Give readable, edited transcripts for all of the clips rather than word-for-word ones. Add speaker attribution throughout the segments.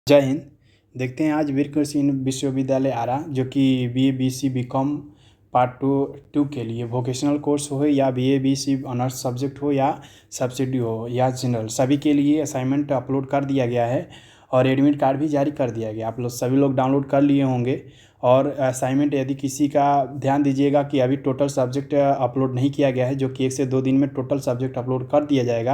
Speaker 1: जय हिंद। देखते हैं आज वीर कृषि विश्वविद्यालय आरा जो कि BA BC BCom part two के लिए वोकेशनल कोर्स हो या BA BC ऑनर्स सब्जेक्ट हो या सब्सिडी हो या जनरल, सभी के लिए असाइनमेंट अपलोड कर दिया गया है और एडमिट कार्ड भी जारी कर दिया गया। आप लोग सभी लोग डाउनलोड कर लिए होंगे। और असाइनमेंट यदि किसी का, ध्यान दीजिएगा कि अभी टोटल सब्जेक्ट अपलोड नहीं किया गया है, जो कि 1 से 2 दिन में टोटल सब्जेक्ट अपलोड कर दिया जाएगा।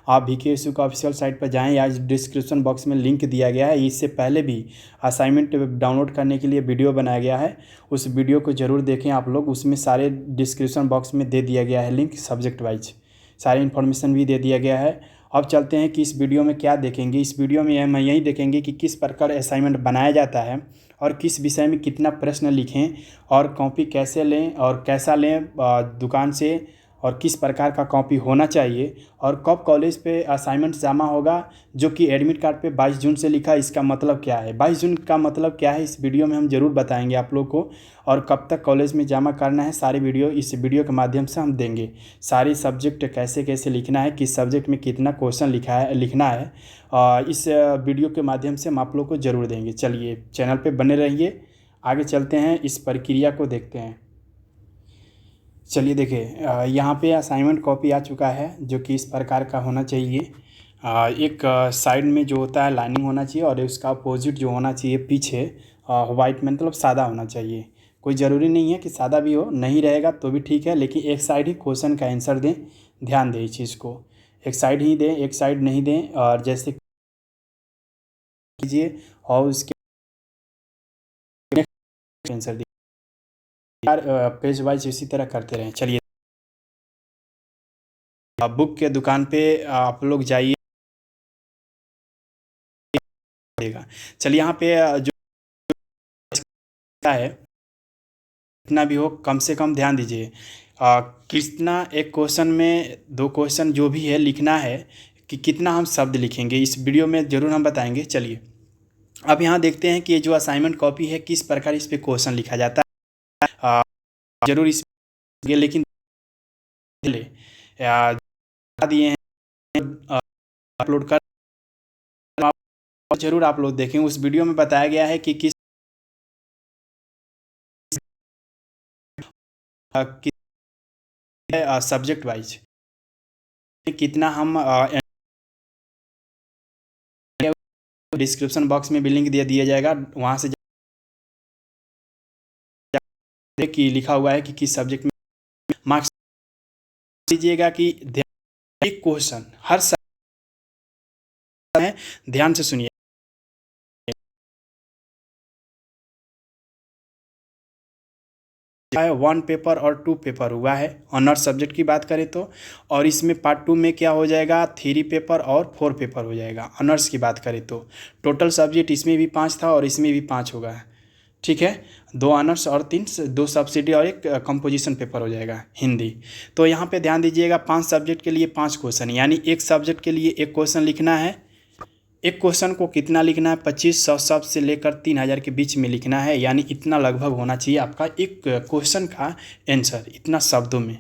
Speaker 1: आप VKSU का ऑफिशियल साइट पर जाएं या डिस्क्रिप्शन बॉक्स में लिंक दिया गया है। इससे पहले भी असाइनमेंट डाउनलोड करने के लिए वीडियो बनाया गया है, उस वीडियो को ज़रूर देखें आप लोग। उसमें सारे डिस्क्रिप्शन बॉक्स में दे दिया गया है लिंक, सब्जेक्ट वाइज सारी इन्फॉर्मेशन भी दे दिया गया है। अब चलते हैं कि इस वीडियो में क्या देखेंगे। इस वीडियो में हम यही देखेंगे कि किस प्रकार असाइनमेंट बनाया जाता है और किस विषय में कितना प्रश्न लिखें और कॉपी कैसे लें और कैसा लें दुकान से, और किस प्रकार का कॉपी होना चाहिए, और कब कॉलेज पे असाइनमेंट जमा होगा जो कि एडमिट कार्ड पे 22 जून से लिखा है। इसका मतलब क्या है, 22 जून का मतलब क्या है, इस वीडियो में हम ज़रूर बताएंगे आप लोग को। और कब तक कॉलेज में जमा करना है, सारी वीडियो इस वीडियो के माध्यम से हम देंगे। सारे सब्जेक्ट कैसे कैसे लिखना है, किस सब्जेक्ट में कितना क्वेश्चन लिखना है, इस वीडियो के माध्यम से हम आप लोग को ज़रूर देंगे। चलिए चैनल पर बने रहिए, आगे चलते हैं, इस प्रक्रिया को देखते हैं। चलिए देखिए, यहाँ पे असाइनमेंट कॉपी आ चुका है जो कि इस प्रकार का होना चाहिए। एक साइड में जो होता है लाइनिंग होना चाहिए और उसका अपोजिट जो होना चाहिए पीछे वाइट में, मतलब सादा होना चाहिए। कोई ज़रूरी नहीं है कि सादा भी हो, नहीं रहेगा तो भी ठीक है, लेकिन एक साइड ही क्वेश्चन का आंसर दें। ध्यान दें इस चीज़ को, एक साइड ही दें, एक साइड नहीं दें। और जैसे कीजिए और उसके आंसर दिए, पेज वाइज इसी तरह करते रहें। चलिए, बुक के दुकान पे आप लोग जाइए, देगा। चलिए यहाँ पे जो है, कितना भी हो कम से कम ध्यान दीजिए कितना, एक क्वेश्चन में 2 क्वेश्चन जो भी है लिखना है कि कितना हम शब्द लिखेंगे, इस वीडियो में ज़रूर हम बताएंगे। चलिए अब यहाँ देखते हैं कि ये जो असाइनमेंट कॉपी है किस प्रकार इस पे क्वेश्चन लिखा जाता है। ज़रूर इस, लेकिन दिए हैं अपलोड कर, जरूर आप लोग देखें। उस वीडियो में बताया गया है कि किस सब्जेक्ट वाइज कितना हम, डिस्क्रिप्शन बॉक्स में भी लिंक दे दिया जाएगा, वहाँ से कि लिखा हुआ है कि किस सब्जेक्ट में मार्क्स दीजिएगा। कि एक क्वेश्चन हर है, ध्यान से सुनिए। है 1 पेपर और 2 पेपर हुआ है ऑनर्स सब्जेक्ट की बात करें तो, और इसमें पार्ट 2 में क्या हो जाएगा, 3 पेपर और 4 पेपर हो जाएगा ऑनर्स की बात करें तो। टोटल सब्जेक्ट इसमें भी 5 था और इसमें भी 5 होगा, ठीक है। 2 ऑनर्स और 2 सब्सिडी और 1 कंपोजिशन पेपर हो जाएगा हिंदी। तो यहाँ पे ध्यान दीजिएगा, 5 सब्जेक्ट के लिए 5 क्वेश्चन, यानी एक सब्जेक्ट के लिए एक क्वेश्चन लिखना है। एक क्वेश्चन को कितना लिखना है, 2500 शब्द से लेकर 3000 के बीच में लिखना है, यानी इतना लगभग होना चाहिए आपका एक क्वेश्चन का आंसर, इतना शब्दों में।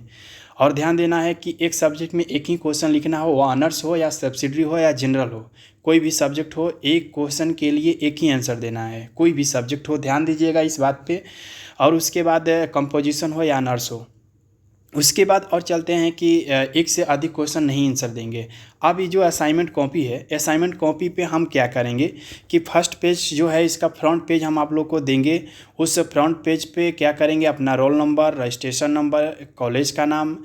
Speaker 1: और ध्यान देना है कि एक सब्जेक्ट में एक ही क्वेश्चन लिखना हो, वो ऑनर्स हो या सब्सिडरी हो या जनरल हो, कोई भी सब्जेक्ट हो, एक क्वेश्चन के लिए एक ही आंसर देना है, कोई भी सब्जेक्ट हो, ध्यान दीजिएगा इस बात पे। और उसके बाद कंपोजिशन हो या ऑनर्स हो, उसके बाद और चलते हैं कि एक से अधिक क्वेश्चन नहीं आंसर देंगे। अब ये जो असाइनमेंट कॉपी है, असाइनमेंट कॉपी पे हम क्या करेंगे कि फर्स्ट पेज जो है इसका फ्रंट पेज हम आप लोग को देंगे। उस फ्रंट पेज पे क्या करेंगे, अपना roll number, registration number, college का नाम,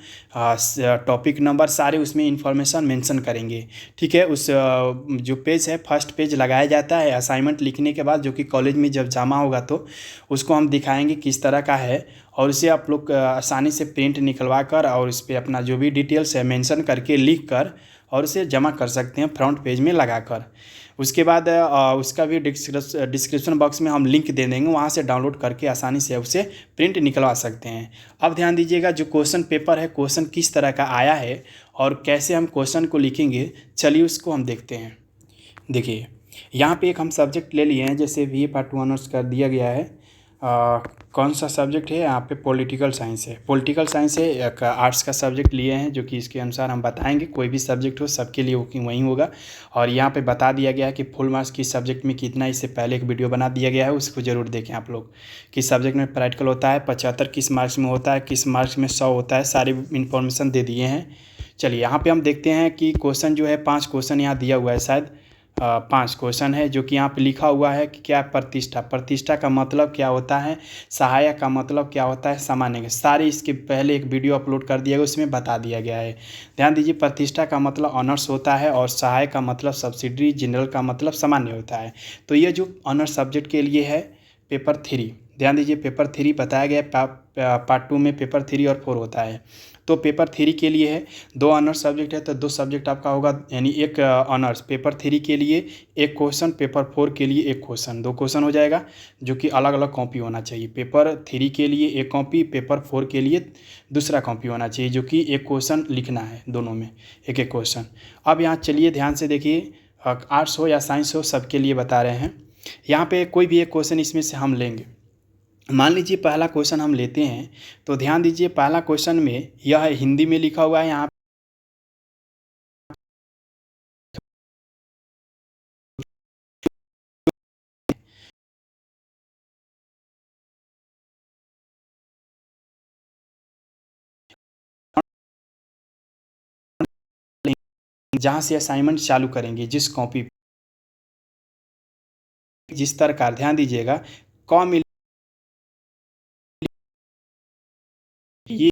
Speaker 1: टॉपिक नंबर, सारे उसमें इंफॉर्मेशन मेंशन करेंगे, ठीक है। उस जो पेज है, फर्स्ट पेज लगाया जाता है असाइनमेंट लिखने के बाद, जो कि कॉलेज में जब जमा होगा तो उसको हम दिखाएंगे किस तरह का है, और इसे आप लोग आसानी से प्रिंट निकलवा कर और इस पर अपना जो भी डिटेल्स है मेंशन करके लिख कर और उसे जमा कर सकते हैं फ्रंट पेज में लगाकर। उसके बाद उसका भी डिस्क्रिप्शन बॉक्स में हम लिंक दे देंगे, वहाँ से डाउनलोड करके आसानी से उसे प्रिंट निकलवा सकते हैं। अब ध्यान दीजिएगा, जो क्वेश्चन पेपर है, क्वेश्चन किस तरह का आया है और कैसे हम क्वेश्चन को लिखेंगे, चलिए उसको हम देखते हैं। देखिए यहाँ पे एक हम सब्जेक्ट ले लिए हैं, जैसे BA पार्ट 1 ऑनर्स कर दिया गया है। कौन सा सब्जेक्ट है यहाँ पे? पॉलिटिकल साइंस है। पॉलिटिकल साइंस है, एक आर्ट्स का सब्जेक्ट लिए हैं, जो कि इसके अनुसार हम बताएंगे। कोई भी सब्जेक्ट हो सबके लिए वही होगा। और यहाँ पे बता दिया गया है कि फुल मार्क्स किस सब्जेक्ट में कितना, इससे पहले एक वीडियो बना दिया गया है, उसको ज़रूर देखें आप लोग। किस सब्जेक्ट में प्रैक्टिकल होता है, 75 किस मार्क्स में होता है, किस मार्क्स में 100 होता है, सारी इन्फॉर्मेशन दे दिए हैं। चलिए यहाँ पे हम देखते हैं कि क्वेश्चन जो है 5 क्वेश्चन यहाँ दिया हुआ है, शायद 5 क्वेश्चन है, जो कि यहाँ पे लिखा हुआ है कि क्या प्रतिष्ठा। प्रतिष्ठा का मतलब क्या होता है, सहायक का मतलब क्या होता है, सामान्य। सारे इसके पहले एक वीडियो अपलोड कर दिया गया, उसमें बता दिया गया है। ध्यान दीजिए, प्रतिष्ठा का मतलब ऑनर्स होता है और सहायक का मतलब सब्सिडरी, जनरल का मतलब सामान्य होता है। तो ये जो ऑनर्स सब्जेक्ट के लिए है पेपर 3, ध्यान दीजिए पेपर 3 बताया गया है। पार्ट 2 में पेपर 3 और 4 होता है। तो पेपर 3 के लिए है, 2 ऑनर्स सब्जेक्ट है तो 2 सब्जेक्ट आपका होगा, यानी एक ऑनर्स पेपर 3 के लिए एक क्वेश्चन, पेपर 4 के लिए एक क्वेश्चन, 2 क्वेश्चन हो जाएगा, जो कि अलग अलग कॉपी होना चाहिए। पेपर 3 के लिए एक कॉपी, पेपर 4 के लिए दूसरा कॉपी होना चाहिए, जो कि एक क्वेश्चन लिखना है, दोनों में एक एक क्वेश्चन। अब यहाँ चलिए ध्यान से देखिए, आर्ट्स हो या साइंस हो सबके लिए बता रहे हैं। यहाँ पे कोई भी एक क्वेश्चन इसमें से हम लेंगे। मान लीजिए पहला क्वेश्चन हम लेते हैं, तो ध्यान दीजिए पहला क्वेश्चन में यह हिंदी में लिखा हुआ है। यहाँ जहाँ से असाइनमेंट चालू करेंगे, जिस कॉपी जिस तरह का, ध्यान दीजिएगा, कॉ मिल ये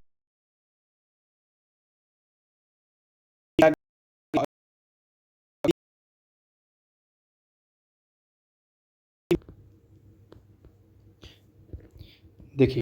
Speaker 1: देखिए,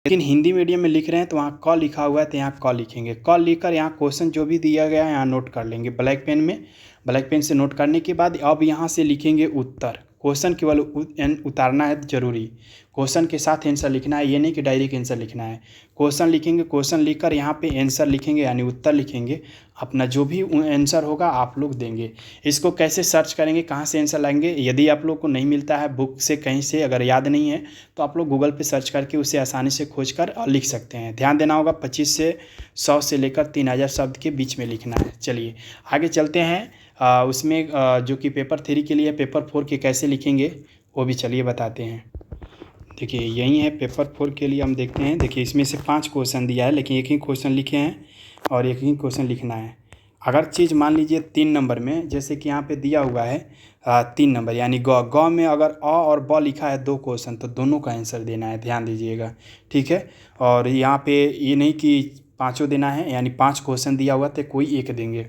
Speaker 1: लेकिन हिंदी मीडियम में लिख रहे हैं तो वहाँ क लिखा हुआ है, तो यहाँ क लिखेंगे। क लिखकर यहाँ क्वेश्चन जो भी दिया गया है यहाँ नोट कर लेंगे ब्लैक पेन में। ब्लैक पेन से नोट करने के बाद अब यहाँ से लिखेंगे उत्तर। क्वेश्चन केवल उतारना है जरूरी, क्वेश्चन के साथ आंसर लिखना है, ये नहीं कि डायरेक्ट आंसर लिखना है। क्वेश्चन लिखेंगे, क्वेश्चन लिखकर यहाँ पे आंसर लिखेंगे, यानी उत्तर लिखेंगे। अपना जो भी आंसर होगा आप लोग देंगे। इसको कैसे सर्च करेंगे, कहाँ से आंसर लाएंगे? यदि आप लोग को नहीं मिलता है बुक से कहीं से, अगर याद नहीं है तो आप लोग गूगल पे सर्च करके उसे आसानी से खोज कर लिख सकते हैं। ध्यान देना होगा, 25 से 100 से लेकर 3000 शब्द के बीच में लिखना है। चलिए आगे चलते हैं। उसमें जो कि पेपर 3 के लिए, पेपर 4 के कैसे लिखेंगे वो भी चलिए बताते हैं। देखिए यही है पेपर 4 के लिए, हम देखते हैं। देखिए इसमें से 5 क्वेश्चन दिया है, लेकिन एक ही क्वेश्चन लिखे हैं और एक ही क्वेश्चन लिखना है। अगर चीज़ मान लीजिए 3 नंबर में, जैसे कि यहाँ पे दिया हुआ है 3 नंबर, यानी ग में अगर अ और ब लिखा है 2 क्वेश्चन, तो दोनों का आंसर देना है, ध्यान दीजिएगा, ठीक है। और यहाँ पे ये नहीं कि पाँचों देना है, यानी 5 क्वेश्चन दिया हुआ तो कोई एक देंगे।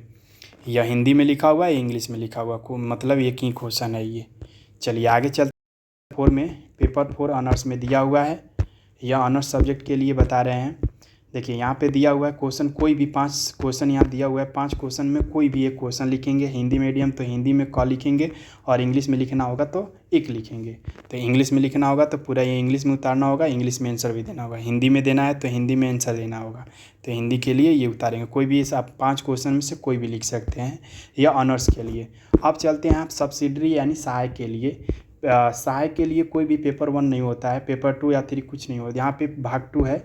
Speaker 1: या हिंदी में लिखा हुआ है, इंग्लिश में लिखा हुआ, मतलब एक ही क्वेश्चन है ये। चलिए आगे चलते हैं। 4 में, पेपर 4 ऑनर्स में दिया हुआ है, या ऑनर्स सब्जेक्ट के लिए बता रहे हैं। देखिए यहाँ पे दिया हुआ है क्वेश्चन, कोई भी 5 क्वेश्चन यहाँ दिया हुआ है। 5 क्वेश्चन में कोई भी एक क्वेश्चन लिखेंगे। हिंदी मीडियम तो हिंदी में क लिखेंगे, और इंग्लिश में लिखना होगा तो एक लिखेंगे। तो इंग्लिश में लिखना होगा तो पूरा ये इंग्लिश में उतारना होगा, इंग्लिश में आंसर भी देना होगा। हिंदी में देना है तो हिंदी में आंसर देना होगा, तो हिंदी के लिए ये उतारेंगे। कोई भी इस आप 5 क्वेश्चन में से कोई भी लिख सकते हैं, या ऑनर्स के लिए। अब चलते हैं आप सब्सिडरी यानी सहायक के लिए। सहायक के लिए कोई भी पेपर 1 नहीं होता है, पेपर 2 या 3 कुछ नहीं होता। यहाँ पे भाग 2 है,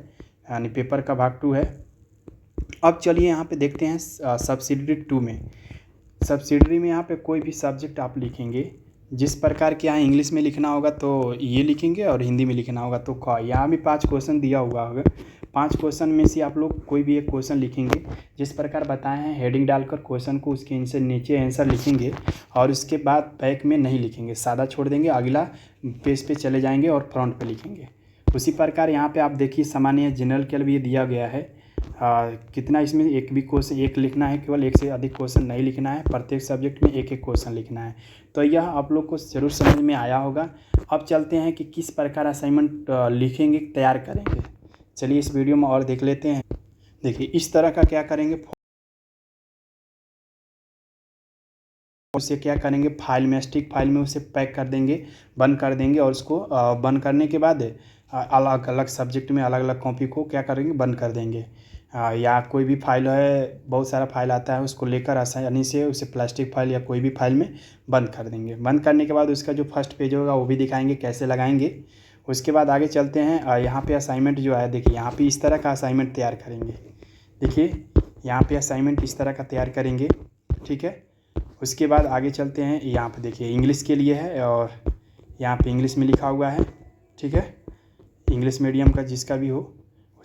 Speaker 1: यानी पेपर का भाग 2 है। अब चलिए यहाँ पे देखते हैं सब्सिडरी 2 में। सब्सिडरी में यहाँ पे कोई भी सब्जेक्ट आप लिखेंगे, जिस प्रकार के यहाँ इंग्लिश में लिखना होगा तो ये लिखेंगे, और हिंदी में लिखना होगा तो क। यहाँ भी 5 क्वेश्चन दिया हुआ होगा। 5 क्वेश्चन में से आप लोग कोई भी एक क्वेश्चन लिखेंगे, जिस प्रकार बताए हैं, हेडिंग डालकर क्वेश्चन को उसके नीचे आंसर लिखेंगे, और उसके बाद बैक में नहीं लिखेंगे, सादा छोड़ देंगे, अगला पेज पे चले जाएंगे और फ्रंट पे लिखेंगे। उसी प्रकार यहाँ पे आप देखिए सामान्य जनरल के लिए दिया गया है। कितना इसमें एक भी क्वेश्चन एक लिखना है, केवल एक से अधिक क्वेश्चन नहीं लिखना है। प्रत्येक सब्जेक्ट में एक एक क्वेश्चन लिखना है। तो यह आप लोग को ज़रूर समझ में आया होगा। अब चलते हैं कि किस प्रकार असाइनमेंट लिखेंगे, तैयार करेंगे। चलिए इस वीडियो में और देख लेते हैं। देखिए इस तरह का क्या करेंगे, उसे क्या करेंगे, फाइल में, स्टिक फाइल में उसे पैक कर देंगे, बंद कर देंगे। और उसको बंद करने के बाद अलग अलग सब्जेक्ट में अलग अलग कॉपी को क्या करेंगे, बंद कर देंगे। या कोई भी फाइल है, बहुत सारा फाइल आता है, उसको लेकर आसानी से उसे प्लास्टिक फाइल या कोई भी फाइल में बंद कर देंगे। बंद करने के बाद उसका जो फर्स्ट पेज होगा वो भी दिखाएंगे कैसे लगाएंगे। उसके बाद आगे चलते हैं। यहाँ पे असाइनमेंट जो है, देखिए यहाँ पे इस तरह का असाइनमेंट तैयार करेंगे। देखिए यहाँ पे असाइनमेंट इस तरह का तैयार करेंगे, ठीक है। उसके बाद आगे चलते हैं। यहाँ पे देखिए इंग्लिश के लिए है और यहाँ पे इंग्लिश में लिखा हुआ है, ठीक है, इंग्लिश मीडियम का जिसका भी हो।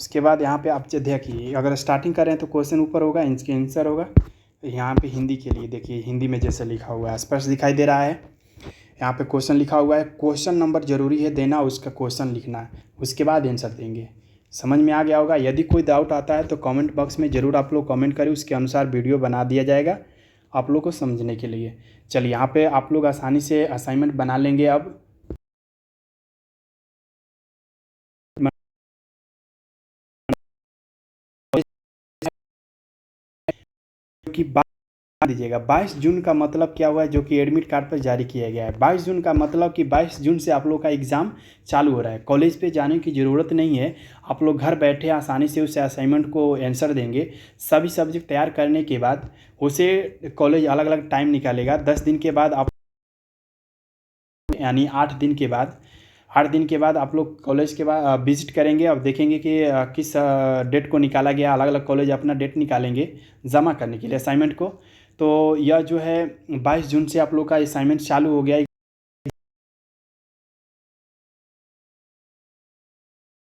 Speaker 1: उसके बाद यहाँ पे आप देखिए, अगर स्टार्टिंग करें तो क्वेश्चन ऊपर होगा, इसके आंसर होगा। यहाँ पे हिंदी के लिए देखिए, हिंदी में जैसे लिखा हुआ है स्पष्ट दिखाई दे रहा है। यहाँ पे क्वेश्चन लिखा हुआ है, क्वेश्चन नंबर जरूरी है देना, उसका क्वेश्चन लिखना है, उसके बाद आंसर देंगे। समझ में आ गया होगा। यदि कोई डाउट आता है तो कमेंट बॉक्स में ज़रूर आप लोग कमेंट करें, उसके अनुसार वीडियो बना दिया जाएगा आप लोग को समझने के लिए। चलिए यहाँ पे आप लोग आसानी से असाइनमेंट बना लेंगे। अब की बात दीजिएगा, 22 जून का मतलब क्या हुआ है, जो कि एडमिट कार्ड पर जारी किया गया है। 22 जून का मतलब कि 22 जून से आप लोग का एग्ज़ाम चालू हो रहा है। कॉलेज पे जाने की ज़रूरत नहीं है, आप लोग घर बैठे आसानी से उस असाइनमेंट को आंसर देंगे। सभी सब्जेक्ट तैयार करने के बाद उसे कॉलेज अलग अलग टाइम निकालेगा। 10 दिन के बाद आप, यानी 8 दिन के बाद, 8 दिन के बाद आप लोग कॉलेज के बाद विजिट करेंगे। अब देखेंगे कि किस डेट को निकाला गया। अलग अलग कॉलेज अपना डेट निकालेंगे जमा करने के लिए असाइनमेंट को। तो यह जो है 22 जून से आप लोग का असाइनमेंट चालू हो गया।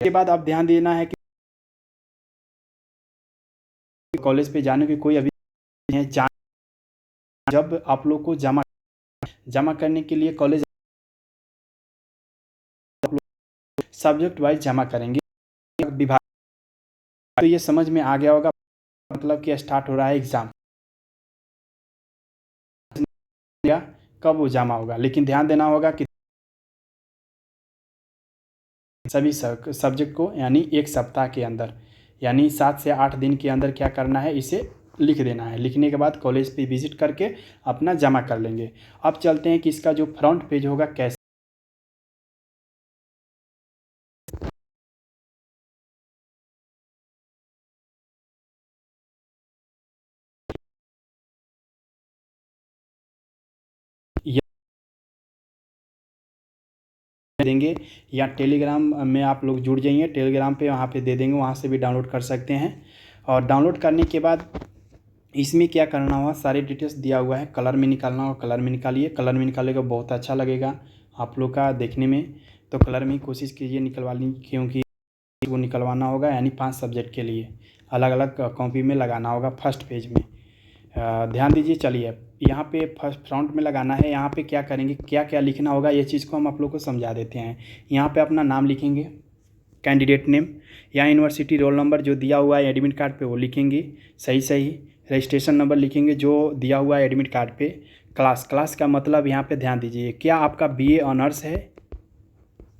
Speaker 1: इसके बाद आप ध्यान देना है कि कॉलेज पे जाने की कोई अभी नहीं है। जब आप लोग को जमा करने के लिए कॉलेज सब्जेक्ट वाइज जमा करेंगे विभाग। तो ये समझ में आ गया होगा, मतलब कि स्टार्ट हो रहा है एग्ज़ाम, या कब वो जमा होगा। लेकिन ध्यान देना होगा कि सभी सब्जेक्ट को, यानी एक सप्ताह के अंदर, यानी 7 से 8 दिन के अंदर क्या करना है, इसे लिख देना है। लिखने के बाद कॉलेज पे विजिट करके अपना जमा कर लेंगे। अब चलते हैं कि इसका जो फ्रंट पेज होगा कैसे। देंगे, या टेलीग्राम में आप लोग जुड़ जाइए, टेलीग्राम पे वहाँ पे दे देंगे, वहाँ से भी डाउनलोड कर सकते हैं। और डाउनलोड करने के बाद इसमें क्या करना होगा, सारी डिटेल्स दिया हुआ है। कलर में निकालना होगा, कलर में निकालिए। कलर में निकालेगा बहुत अच्छा लगेगा आप लोग का देखने में। तो कलर में ही कोशिश कीजिए निकलवाने की, क्योंकि वो निकलवाना होगा, यानी 5 सब्जेक्ट के लिए अलग अलग कॉपी में लगाना होगा फर्स्ट पेज में। ध्यान दीजिए। चलिए यहाँ पे फर्स्ट फ्रंट में लगाना है। यहाँ पे क्या करेंगे, क्या क्या लिखना होगा, ये चीज़ को हम आप लोग को समझा देते हैं। यहाँ पे अपना नाम लिखेंगे, कैंडिडेट नेम, या यूनिवर्सिटी रोल नंबर जो दिया हुआ है एडमिट कार्ड पे वो लिखेंगे सही सही। रजिस्ट्रेशन नंबर लिखेंगे जो दिया हुआ है एडमिट कार्ड पे। क्लास का मतलब यहाँ पे ध्यान दीजिए, क्या आपका बीए ऑनर्स है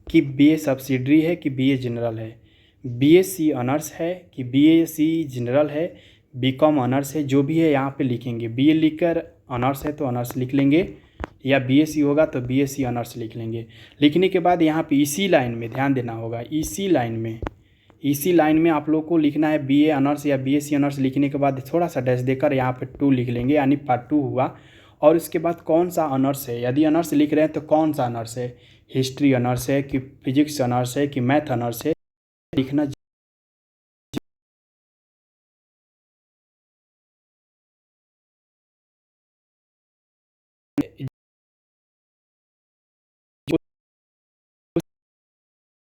Speaker 1: कि बीए सब्सिडरी है कि बीए जनरल है, बीएससी ऑनर्स है कि बीएससी जनरल है, बीकॉम ऑनर्स है, जो भी है यहाँ पे लिखेंगे। बीए लिखकर ऑनर्स है तो ऑनर्स लिख लेंगे, या बीएससी होगा तो बीएससी ऑनर्स लिख लेंगे। लिखने के बाद यहाँ पे इसी लाइन में ध्यान देना होगा, इसी लाइन में आप लोग को लिखना है बीए ऑनर्स या बीएससी ऑनर्स। लिखने के बाद थोड़ा सा डैश देकर यहाँ पे 2 लिख लेंगे, यानी पार्ट 2 हुआ। और उसके बाद कौन सा ऑनर्स है, यदि ऑनर्स लिख रहे हैं तो कौन सा ऑनर्स है, हिस्ट्री ऑनर्स है कि फिजिक्स ऑनर्स है कि मैथ ऑनर्स है, लिखना। जो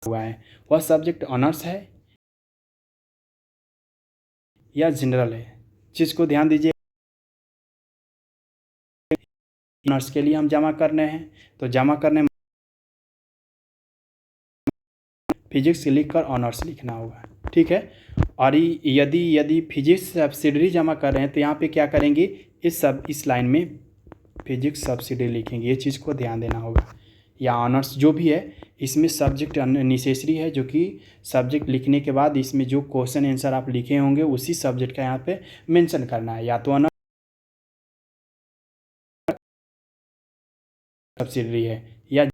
Speaker 1: हुआ है वह सब्जेक्ट ऑनर्स है या जनरल है, चीज़ को ध्यान दीजिए। ऑनर्स के लिए हम जमा करने हैं, तो जमा करने फिजिक्स लिख कर ऑनर्स लिखना होगा, ठीक है। और यदि यदि फिजिक्स सब्सिडरी जमा कर रहे हैं तो यहाँ पे क्या करेंगे, इस लाइन में फिजिक्स सब्सिडरी लिखेंगे, ये चीज़ को ध्यान देना होगा। या ऑनर्स जो भी है, इसमें सब्जेक्ट नेसेसरी है, जो कि सब्जेक्ट लिखने के बाद इसमें जो क्वेश्चन आंसर आप लिखे होंगे उसी सब्जेक्ट का यहाँ पे मेंशन करना है, या तो ऑनर्स सब्सिडरी है, या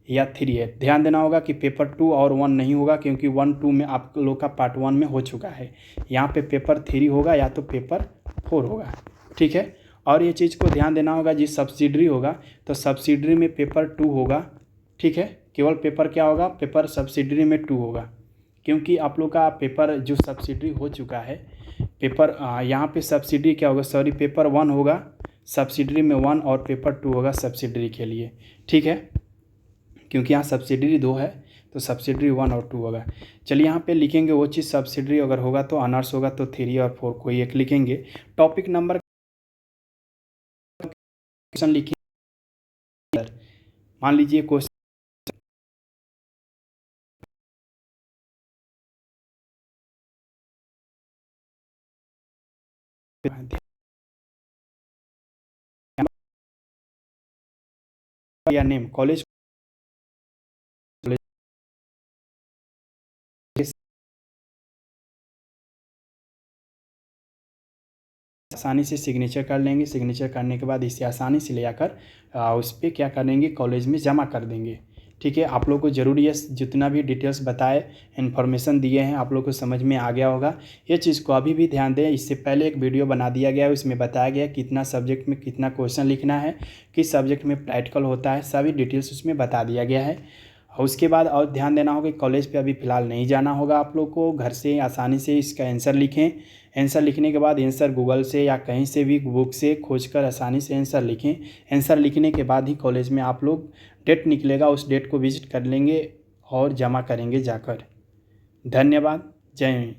Speaker 1: या 3 है। ध्यान देना होगा कि पेपर 2 और 1 नहीं होगा, क्योंकि 1 2 में आप लोग का पार्ट 1 में हो चुका है। यहाँ पे पेपर 3 होगा या तो पेपर 4 होगा, ठीक है। और ये चीज़ को ध्यान देना होगा, जी सब्सिडरी होगा तो सब्सिडरी में पेपर 2 होगा, ठीक है। केवल पेपर क्या होगा, पेपर सब्सिडरी में 2 होगा, क्योंकि आप लोग का पेपर जो सब्सिडरी हो चुका है, पेपर यहाँ पे सब्सिडरी क्या होगा, सॉरी पेपर 1 होगा सब्सिडरी में 1 और पेपर 2 होगा सब्सिडरी के लिए, ठीक है। क्योंकि यहाँ सब्सिडरी 2 है तो सब्सिडरी 1 और 2 होगा। चलिए यहाँ पे लिखेंगे वो चीज़, सब्सिडरी अगर होगा तो ऑनर्स होगा तो 3 और 4 कोई एक लिखेंगे। टॉपिक नंबर क्वेश्चन लिखेंगे, मान लीजिए क्वेश्चन या नेम कॉलेज आसानी से सिग्नेचर कर लेंगे। सिग्नेचर करने के बाद इसे आसानी से ले जाकर उस पर क्या करेंगे, कॉलेज में जमा कर देंगे, ठीक है। आप लोग को ज़रूरी है जितना भी डिटेल्स बताए, इन्फॉर्मेशन दिए हैं, आप लोग को समझ में आ गया होगा। ये चीज़ को अभी भी ध्यान दें, इससे पहले एक वीडियो बना दिया गया है, उसमें बताया गया कितना सब्जेक्ट में कितना क्वेश्चन लिखना है, किस सब्जेक्ट में प्रैक्टिकल होता है, सभी डिटेल्स उसमें बता दिया गया है। और उसके बाद और ध्यान देना होगा कि कॉलेज पे अभी फ़िलहाल नहीं जाना होगा, आप लोग को घर से आसानी से इसका आंसर लिखें। आंसर लिखने के बाद आंसर गूगल से या कहीं से भी बुक से खोजकर आसानी से आंसर लिखें। आंसर लिखने के बाद ही कॉलेज में आप लोग डेट निकलेगा, उस डेट को विजिट कर लेंगे और जमा करेंगे जाकर। धन्यवाद, जय हिंद।